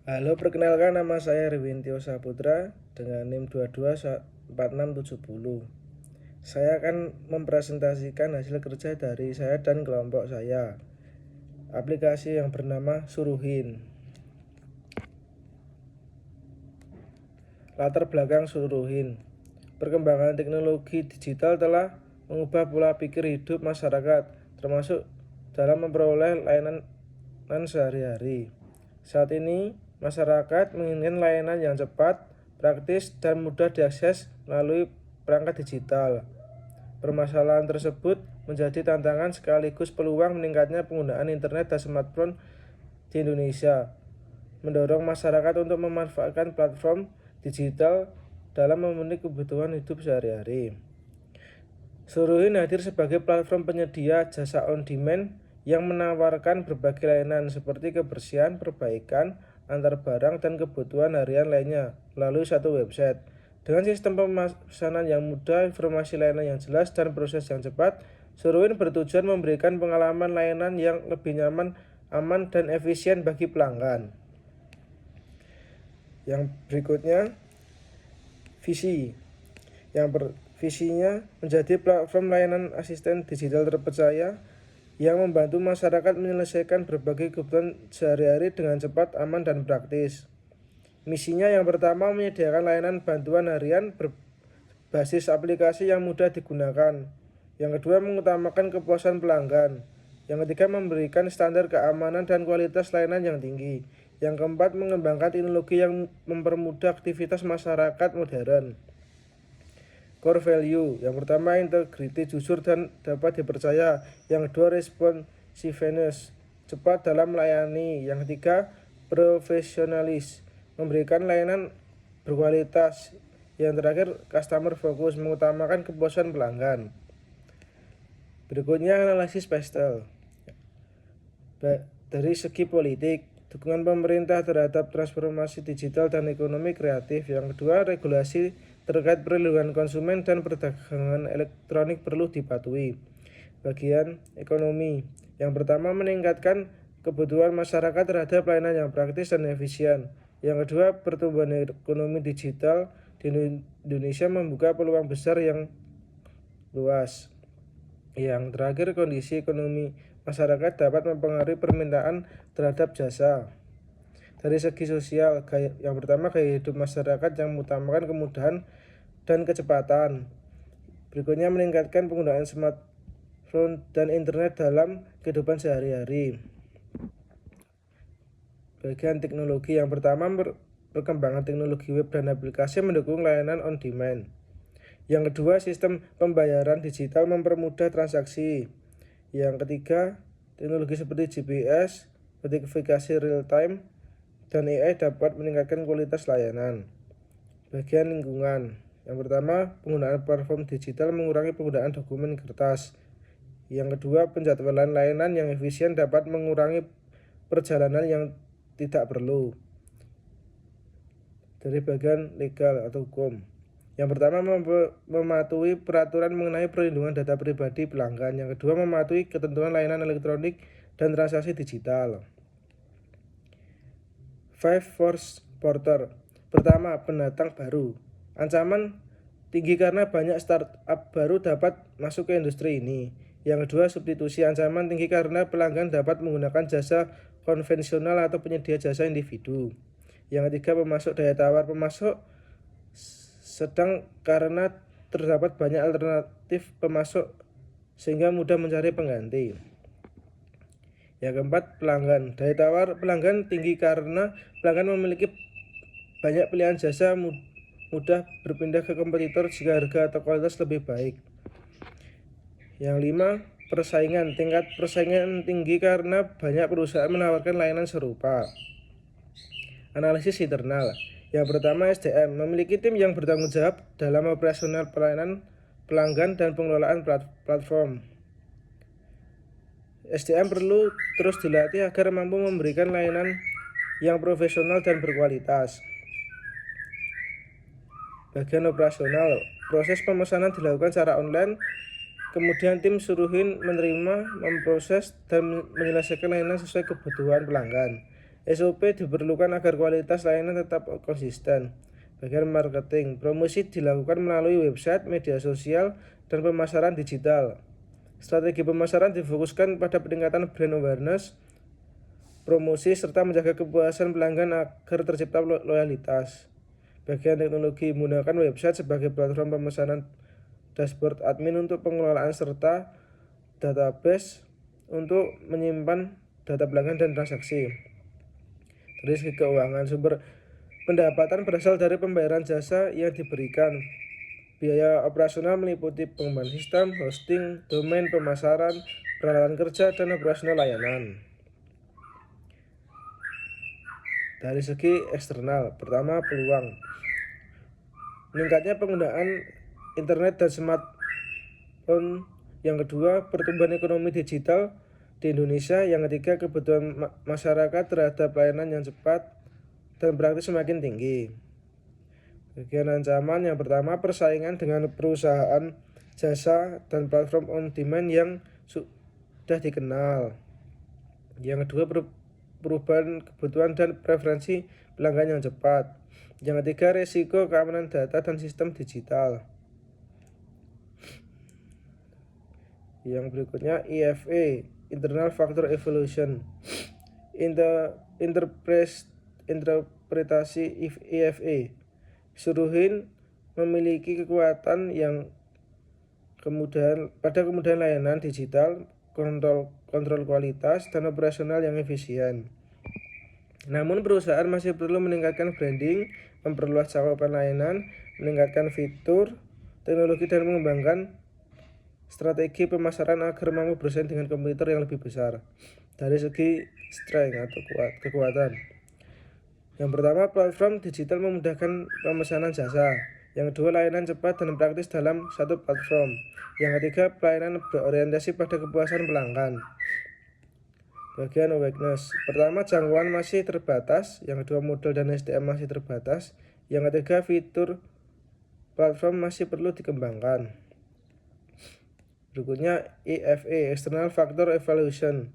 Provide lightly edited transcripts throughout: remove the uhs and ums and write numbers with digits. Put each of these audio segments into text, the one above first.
Halo, perkenalkan nama saya Riwintio Saputra dengan NIM 224670. Saya akan mempresentasikan hasil kerja dari saya dan kelompok saya. Aplikasi yang bernama Suruhin. Latar belakang Suruhin. Perkembangan teknologi digital telah mengubah pola pikir hidup masyarakat, termasuk dalam memperoleh layanan sehari-hari. Saat ini, masyarakat menginginkan layanan yang cepat, praktis, dan mudah diakses melalui perangkat digital. Permasalahan tersebut menjadi tantangan sekaligus peluang meningkatnya penggunaan internet dan smartphone di Indonesia, mendorong masyarakat untuk memanfaatkan platform digital dalam memenuhi kebutuhan hidup sehari-hari. Suruhin hadir sebagai platform penyedia jasa on-demand yang menawarkan berbagai layanan seperti kebersihan, perbaikan, antar barang, dan kebutuhan harian lainnya melalui satu website. Dengan sistem pemesanan yang mudah, informasi layanan yang jelas, dan proses yang cepat, Suruhin bertujuan memberikan pengalaman layanan yang lebih nyaman, aman, dan efisien bagi pelanggan. Yang berikutnya, visi. Visinya menjadi platform layanan asisten digital terpercaya yang membantu masyarakat menyelesaikan berbagai kebutuhan sehari-hari dengan cepat, aman, dan praktis. Misinya yang pertama menyediakan layanan bantuan harian berbasis aplikasi yang mudah digunakan. Yang kedua mengutamakan kepuasan pelanggan. Yang ketiga memberikan standar keamanan dan kualitas layanan yang tinggi. Yang keempat mengembangkan teknologi yang mempermudah aktivitas masyarakat modern. Core value, yang pertama integriti, jujur dan dapat dipercaya. Yang kedua responsiveness, cepat dalam melayani. Yang ketiga profesionalis, memberikan layanan berkualitas. Yang terakhir customer focus, mengutamakan kepuasan pelanggan. Berikutnya analisis pastel. Dari segi politik, dukungan pemerintah terhadap transformasi digital dan ekonomi kreatif. Yang kedua, regulasi terkait perlindungan konsumen dan perdagangan elektronik perlu dipatuhi. Bagian ekonomi, yang pertama meningkatkan kebutuhan masyarakat terhadap layanan yang praktis dan efisien. Yang kedua, pertumbuhan ekonomi digital di Indonesia membuka peluang besar yang luas. Yang terakhir, kondisi ekonomi masyarakat dapat mempengaruhi permintaan terhadap jasa. Dari segi sosial, yang pertama gaya hidup masyarakat yang mengutamakan kemudahan dan kecepatan. Berikutnya meningkatkan penggunaan smartphone dan internet dalam kehidupan sehari-hari. Bagian teknologi, yang pertama perkembangan teknologi web dan aplikasi mendukung layanan on demand. Yang kedua, sistem pembayaran digital mempermudah transaksi. Yang ketiga, teknologi seperti GPS, notifikasi real time, dan AI dapat meningkatkan kualitas layanan. Bagian lingkungan, yang pertama penggunaan platform digital mengurangi penggunaan dokumen kertas. Yang kedua, penjadwalan layanan yang efisien dapat mengurangi perjalanan yang tidak perlu. Dari bagian legal atau hukum, yang pertama mematuhi peraturan mengenai perlindungan data pribadi pelanggan. Yang kedua, mematuhi ketentuan layanan elektronik dan transaksi digital. 5 Force Porter. Pertama, pendatang baru. Ancaman tinggi karena banyak startup baru dapat masuk ke industri ini. Yang kedua, substitusi. Ancaman tinggi karena pelanggan dapat menggunakan jasa konvensional atau penyedia jasa individu. Yang ketiga, pemasok daya tawar. Pemasok sedang karena terdapat banyak alternatif pemasok sehingga mudah mencari pengganti. Yang keempat, pelanggan. Daya tawar pelanggan tinggi karena pelanggan memiliki banyak pilihan jasa, mudah berpindah ke kompetitor jika harga atau kualitas lebih baik. Yang lima, persaingan. Tingkat persaingan tinggi karena banyak perusahaan menawarkan layanan serupa. Analisis internal. Yang pertama, SDM. Memiliki tim yang bertanggung jawab dalam operasional pelayanan pelanggan dan pengelolaan platform. SDM perlu terus dilatih agar mampu memberikan layanan yang profesional dan berkualitas. Bagian operasional, proses pemesanan dilakukan secara online, kemudian tim Suruhin menerima, memproses, dan menyelesaikan layanan sesuai kebutuhan pelanggan. SOP diperlukan agar kualitas layanan tetap konsisten. Bagian marketing, promosi dilakukan melalui website, media sosial, dan pemasaran digital. Strategi pemasaran difokuskan pada peningkatan brand awareness, promosi, serta menjaga kepuasan pelanggan agar tercipta loyalitas. Bagian teknologi, menggunakan website sebagai platform pemesanan, dashboard admin untuk pengelolaan, serta database untuk menyimpan data pelanggan dan transaksi. Dari segi keuangan, sumber pendapatan berasal dari pembayaran jasa yang diberikan. Biaya operasional meliputi pengembangan sistem, hosting, domain, pemasaran, peralatan kerja, dan operasional layanan. Dari segi eksternal, pertama peluang. Meningkatnya penggunaan internet dan smartphone. Yang kedua, pertumbuhan ekonomi digital di Indonesia. Yang ketiga, kebutuhan masyarakat terhadap layanan yang cepat dan praktis semakin tinggi. Bagian ancaman, yang pertama persaingan dengan perusahaan jasa dan platform on demand yang sudah dikenal. Yang kedua, perubahan kebutuhan dan preferensi pelanggan yang cepat. Yang ketiga, risiko keamanan data dan sistem digital. Yang berikutnya IFE, Internal Factor Evaluation. Interpretasi IFE, Suruhin memiliki kekuatan yang kemudahan layanan digital, kontrol kualitas, dan operasional yang efisien. Namun perusahaan masih perlu meningkatkan branding, memperluas cakupan layanan, meningkatkan fitur, teknologi, dan mengembangkan strategi pemasaran agar mampu bersaing dengan kompetitor yang lebih besar. Dari segi strength atau kekuatan, yang pertama, platform digital memudahkan pemesanan jasa. Yang kedua, layanan cepat dan praktis dalam satu platform. Yang ketiga, pelayanan berorientasi pada kepuasan pelanggan. Bagian awareness, pertama, jangkauan masih terbatas. Yang kedua, modal dan SDM masih terbatas. Yang ketiga, fitur platform masih perlu dikembangkan. Berikutnya EFE, External Factor Evaluation.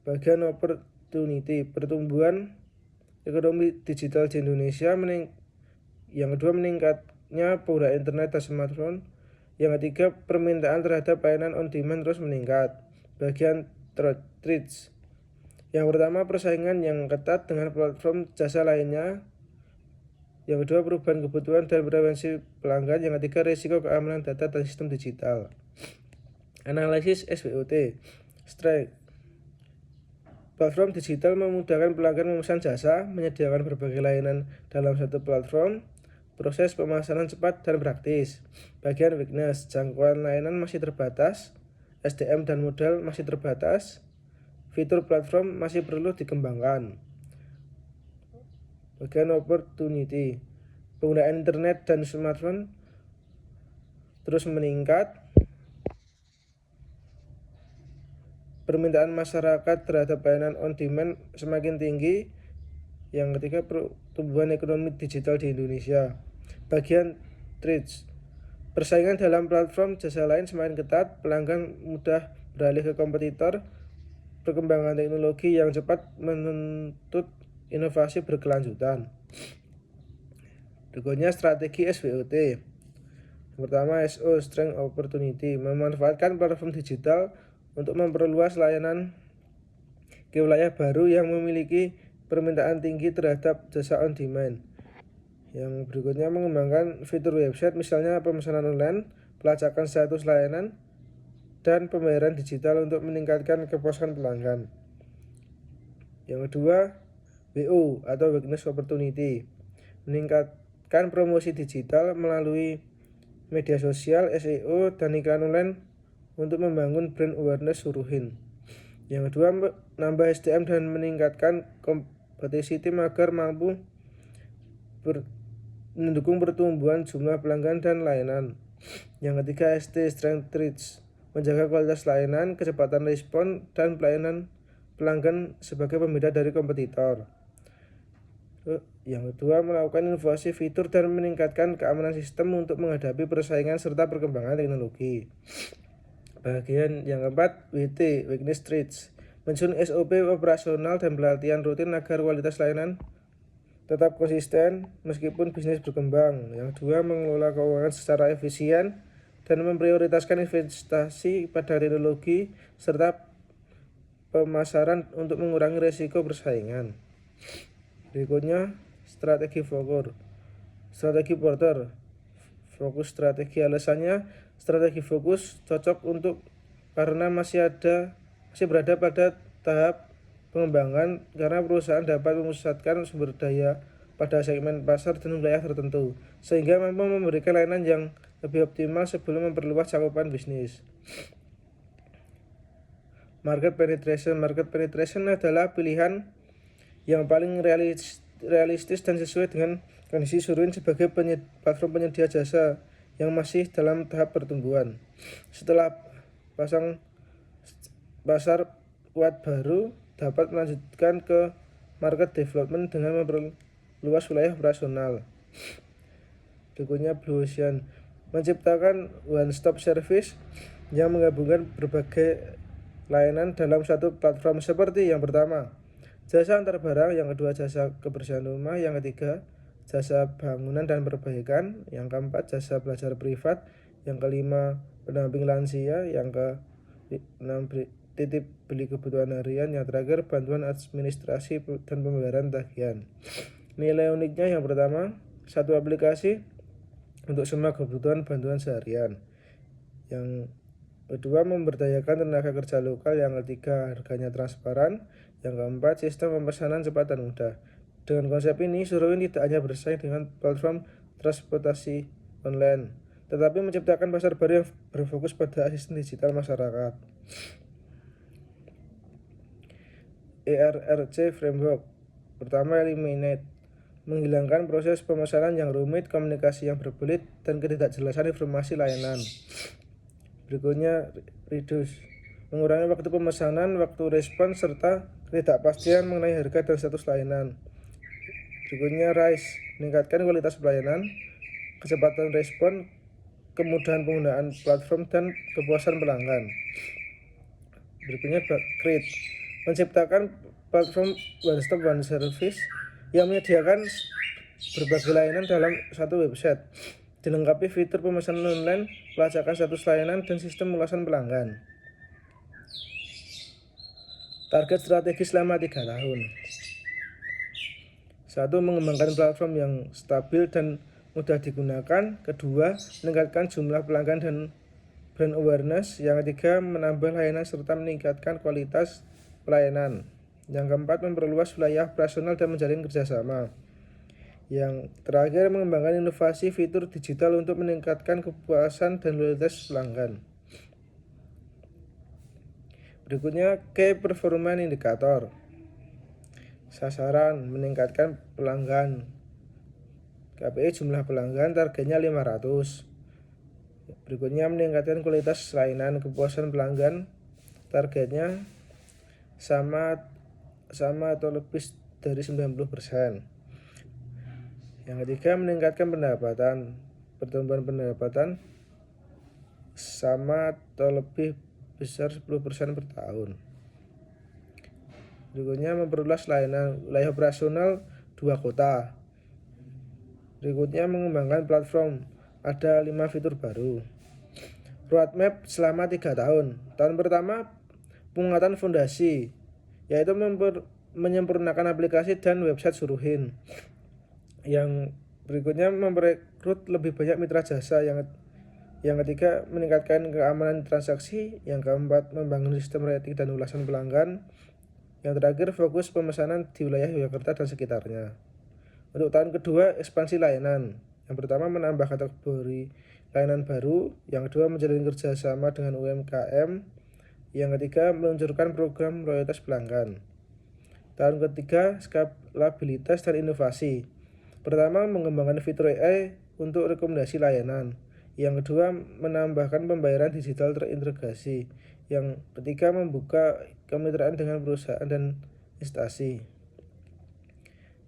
Bagian opportunity, pertumbuhan ekonomi digital di Indonesia. Yang kedua, meningkatnya pengguna internet dan smartphone. Yang ketiga, permintaan terhadap layanan on demand terus meningkat. Bagian threats, yang pertama, persaingan yang ketat dengan platform jasa lainnya. Yang kedua, perubahan kebutuhan dan preferensi pelanggan. Yang ketiga, risiko keamanan data dan sistem digital. Analisis SWOT. Strength, platform digital memudahkan pelanggan memesan jasa, menyediakan berbagai layanan dalam satu platform, proses pemasaran cepat dan praktis. Bagian weakness, jangkauan layanan masih terbatas, SDM dan modal masih terbatas, fitur platform masih perlu dikembangkan. Bagian opportunity, penggunaan internet dan smartphone terus meningkat, permintaan masyarakat terhadap layanan on demand semakin tinggi. Yang ketiga, pertumbuhan ekonomi digital di Indonesia. Bagian threats, persaingan dalam platform jasa lain semakin ketat, pelanggan mudah beralih ke kompetitor, perkembangan teknologi yang cepat menuntut inovasi berkelanjutan. Berikutnya strategi SWOT. Yang pertama, SO, Strength Opportunity, memanfaatkan platform digital untuk memperluas layanan ke wilayah baru yang memiliki permintaan tinggi terhadap jasa on demand. Yang berikutnya, mengembangkan fitur website, misalnya pemesanan online, pelacakan status layanan, dan pembayaran digital untuk meningkatkan kepuasan pelanggan. Yang kedua, WO atau Weakness Opportunity, meningkatkan promosi digital melalui media sosial, SEO, dan iklan online untuk membangun brand awareness Suruhin. Yang kedua, menambah SDM dan meningkatkan kompetisi tim agar mampu mendukung pertumbuhan jumlah pelanggan dan layanan. Yang ketiga, ST, Strength Threats, menjaga kualitas layanan, kecepatan respon, dan pelayanan pelanggan sebagai pembeda dari kompetitor. Yang kedua, melakukan inovasi fitur dan meningkatkan keamanan sistem untuk menghadapi persaingan serta perkembangan teknologi. Bagian yang keempat, WT, Weakness Threats, menyusun SOP operasional dan pelatihan rutin agar kualitas layanan tetap konsisten meskipun bisnis berkembang. Yang kedua, mengelola keuangan secara efisien dan memprioritaskan investasi pada teknologi serta pemasaran untuk mengurangi risiko persaingan. Berikutnya, strategi porter. Fokus strategi, alasannya strategi fokus cocok untuk karena masih berada pada tahap pengembangan karena perusahaan dapat memusatkan sumber daya pada segmen pasar dan wilayah tertentu sehingga mampu memberikan layanan yang lebih optimal sebelum memperluas cakupan bisnis. Market penetration adalah pilihan yang paling realistis dan sesuai dengan kondisi Suruhin sebagai platform penyedia jasa yang masih dalam tahap pertumbuhan. Setelah pasar kuat, baru dapat melanjutkan ke market development dengan memperluas wilayah operasional. Berikutnya, Blue Ocean menciptakan one stop service yang menggabungkan berbagai layanan dalam satu platform seperti yang pertama, jasa antar barang, yang kedua jasa kebersihan rumah, yang ketiga jasa bangunan dan perbaikan, yang keempat jasa belajar privat, yang kelima pendamping lansia, yang keenam titip beli kebutuhan harian, yang terakhir bantuan administrasi dan pembayaran tagihan. Nilai uniknya yang pertama, satu aplikasi untuk semua kebutuhan bantuan seharian. Yang kedua, memberdayakan tenaga kerja lokal. Yang ketiga, harganya transparan. Yang keempat, sistem pemesanan cepat dan mudah. Dengan konsep ini, Suruhin tidak hanya bersaing dengan platform transportasi online, tetapi menciptakan pasar baru yang berfokus pada asisten digital masyarakat. ERRC Framework. Pertama, eliminate, menghilangkan proses pemesanan yang rumit, komunikasi yang berbelit, dan ketidakjelasan informasi layanan. Berikutnya, reduce, mengurangi waktu pemesanan, waktu respon, serta ketidakpastian mengenai harga dan status layanan. Berikutnya, rise, meningkatkan kualitas pelayanan, kecepatan respon, kemudahan penggunaan platform, dan kepuasan pelanggan. Berikutnya, create, menciptakan platform one stop one service yang menyediakan berbagai layanan dalam satu website, dilengkapi fitur pemesanan online, pelacakan status layanan, dan sistem ulasan pelanggan. Target strategi selama 3 tahun. 1. Mengembangkan platform yang stabil dan mudah digunakan. Kedua, meningkatkan jumlah pelanggan dan brand awareness. Yang ketiga, menambah layanan serta meningkatkan kualitas pelayanan. Yang keempat, memperluas wilayah operasional dan menjalin kerjasama. Yang terakhir, mengembangkan inovasi fitur digital untuk meningkatkan kepuasan dan loyalitas pelanggan. Berikutnya, Key Performance Indicator. Sasaran, meningkatkan pelanggan. KPI jumlah pelanggan, targetnya 500. Berikutnya, meningkatkan kualitas layanan, kepuasan pelanggan, targetnya sama atau lebih dari 90%. Yang ketiga, meningkatkan pendapatan, pertumbuhan pendapatan sama atau lebih besar 10% per tahun. Berikutnya, memperluas layanan, wilayah operasional 2 kota. Berikutnya, mengembangkan platform, ada 5 fitur baru. Roadmap selama 3 tahun. Tahun pertama, penguatan fondasi, yaitu menyempurnakan aplikasi dan website Suruhin. Yang berikutnya, merekrut lebih banyak mitra jasa. Yang ketiga, meningkatkan keamanan transaksi. Yang keempat, membangun sistem rating dan ulasan pelanggan. Yang terakhir, fokus pemesanan di wilayah Yogyakarta dan sekitarnya. Untuk tahun kedua, ekspansi layanan. Yang pertama, menambah kategori layanan baru. Yang kedua, menjalin kerjasama dengan UMKM. Yang ketiga, meluncurkan program loyalitas pelanggan. Tahun ketiga, skalabilitas dan inovasi. Pertama, mengembangkan fitur AI untuk rekomendasi layanan. Yang kedua, menambahkan pembayaran digital terintegrasi. Yang ketiga, membuka kemitraan dengan perusahaan dan instansi.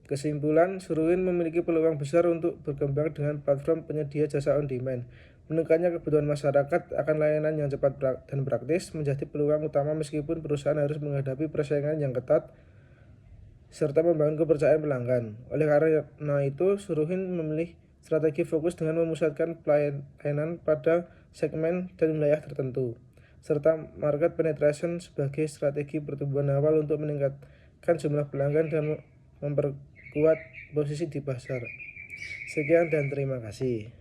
Kesimpulan, Suruhin memiliki peluang besar untuk berkembang dengan platform penyedia jasa on demand, Meningkatnya kebutuhan masyarakat akan layanan yang cepat dan praktis menjadi peluang utama meskipun perusahaan harus menghadapi persaingan yang ketat serta membangun kepercayaan pelanggan. Oleh karena itu, Suruhin memilih strategi fokus dengan memusatkan pelayanan pada segmen dan wilayah tertentu, serta market penetration sebagai strategi pertumbuhan awal untuk meningkatkan jumlah pelanggan dan memperkuat posisi di pasar. Sekian dan terima kasih.